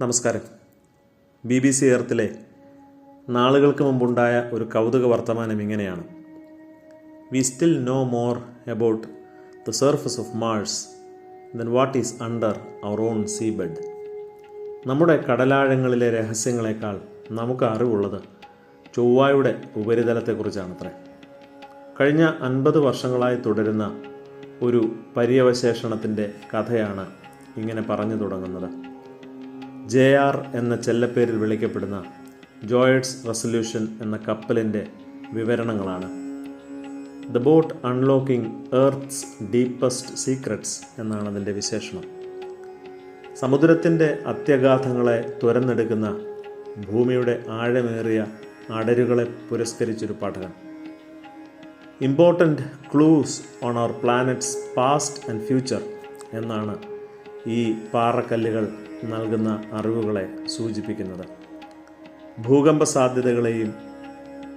നമസ്കാരം. BBC എർത്തിലെ നാളുകൾക്ക് മുമ്പുണ്ടായ ഒരു കൗതുക വർത്തമാനം ഇങ്ങനെയാണ്: we still know more about the surface of Mars than what is under our own seabed. നമ്മുടെ കടലാഴങ്ങളിലെ രഹസ്യങ്ങളെക്കാൾ നമുക്ക് അറിവുള്ളത് ചൊവ്വായുടെ ഉപരിതലത്തെക്കുറിച്ചാണത്രേ. കഴിഞ്ഞ 50 വർഷങ്ങളായി തുടരുന്ന ഒരു പര്യവശേഷണത്തിൻ്റെ കഥയാണ് ഇങ്ങനെ പറഞ്ഞു തുടങ്ങുന്നത്. JR എന്ന ചെല്ലപ്പേരിൽ വിളിക്കപ്പെടുന്ന ജോയഡ്സ് റെസൊല്യൂഷൻ എന്ന കപ്പലിൻ്റെ വിവരണങ്ങളാണ്. The boat unlocking earth's deepest secrets എന്നാണ് അതിൻ്റെ വിശേഷണം. സമുദ്രത്തിൻ്റെ അത്യഗാധങ്ങളെ തുരന്നെടുക്കുന്ന ഭൂമിയുടെ ആഴമേറിയ അടരുകളെ പുരസ്കരിച്ചൊരു പഠനം. Important clues on our planet's past and future എന്നാണ് ഈ പാറക്കല്ലുകൾ നൽകുന്ന അറിവുകളെ സൂചിപ്പിക്കുന്നത്. ഭൂകമ്പ സാധ്യതകളെയും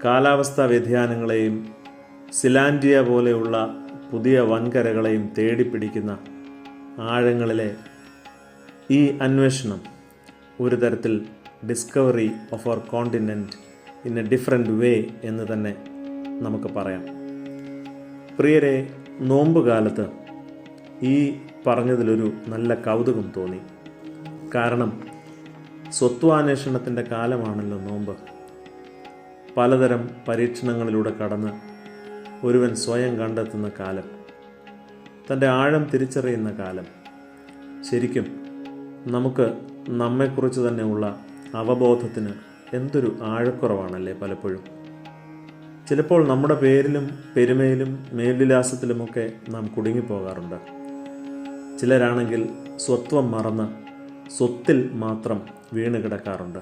കാലാവസ്ഥാ വ്യതിയാനങ്ങളെയും സിലാൻഡിയ പോലെയുള്ള പുതിയ വൻകരകളെയും തേടിപ്പിടിക്കുന്ന ആഴങ്ങളിലെ ഈ അന്വേഷണം ഒരു തരത്തിൽ discovery of our continent in a different way എന്ന് തന്നെ നമുക്ക് പറയാം. പ്രിയരെ, നോമ്പുകാലത്ത് ഈ പറഞ്ഞതിലൊരു നല്ല കൗതുകം തോന്നി. കാരണം സ്വത്വാന്വേഷണത്തിൻ്റെ കാലമാണല്ലോ നോമ്പ്. പലതരം പരീക്ഷണങ്ങളിലൂടെ കടന്ന് ഒരുവൻ സ്വയം കണ്ടെത്തുന്ന കാലം, തൻ്റെ ആഴം തിരിച്ചറിയുന്ന കാലം. ശരിക്കും നമുക്ക് നമ്മെക്കുറിച്ച് തന്നെയുള്ള അവബോധത്തിന് എന്തൊരു ആഴക്കുറവാണല്ലേ പലപ്പോഴും. ചിലപ്പോൾ നമ്മുടെ പേരിലും പെരുമയിലും മേൽവിലാസത്തിലുമൊക്കെ നാം കുടുങ്ങിപ്പോകാറുണ്ട്. ചിലരാണെങ്കിൽ സ്വത്വം മറന്ന് സ്വത്തിൽ മാത്രം വീണ് കിടക്കാറുണ്ട്.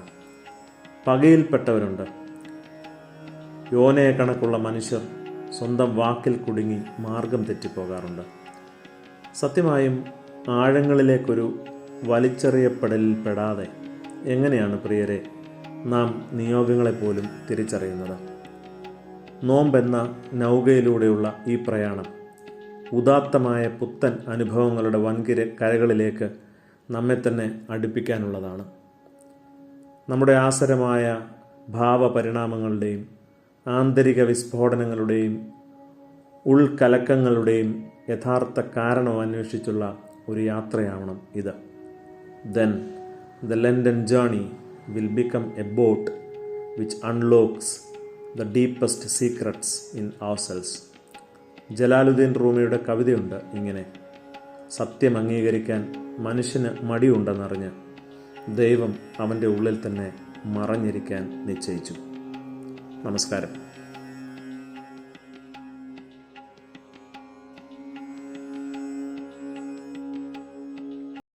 പകയിൽപ്പെട്ടവരുണ്ട്. യോനയെ കണക്കുള്ള മനുഷ്യർ സ്വന്തം വാക്കിൽ കുടുങ്ങി മാർഗം തെറ്റിപ്പോകാറുണ്ട്. സത്യമായും ആഴങ്ങളിലേക്കൊരു വലിച്ചെറിയപ്പെടലിൽ പെടാതെ എങ്ങനെയാണ് പ്രിയരെ നാം നിയോഗങ്ങളെപ്പോലും തിരിച്ചറിയുന്നത്? നോമ്പെന്ന നൗകയിലൂടെയുള്ള ഈ പ്രയാണം ഉദാത്തമായ പുത്തൻ അനുഭവങ്ങളുടെ കരകളിലേക്ക് നമ്മെ തന്നെ അടുപ്പിക്കാനുള്ളതാണ്. നമ്മുടെ ആസരമായ ഭാവപരിണാമങ്ങളുടെയും ആന്തരിക വിസ്ഫോടനങ്ങളുടെയും ഉൾക്കലക്കങ്ങളുടെയും യഥാർത്ഥ കാരണം അന്വേഷിച്ചുള്ള ഒരു യാത്രയാവണം ഇത്. Then the London journey will become a boat which unlocks the deepest secrets in ourselves. Jalaluddin റൂമിയുടെ കവിതയുണ്ട് ഇങ്ങനെ: സത്യം അംഗീകരിക്കാൻ മനുഷ്യന് മടിയുണ്ടെന്നറിഞ്ഞ് ദൈവം അവൻ്റെ ഉള്ളിൽ തന്നെ മറഞ്ഞിരിക്കാൻ നിശ്ചയിച്ചു. നമസ്കാരം.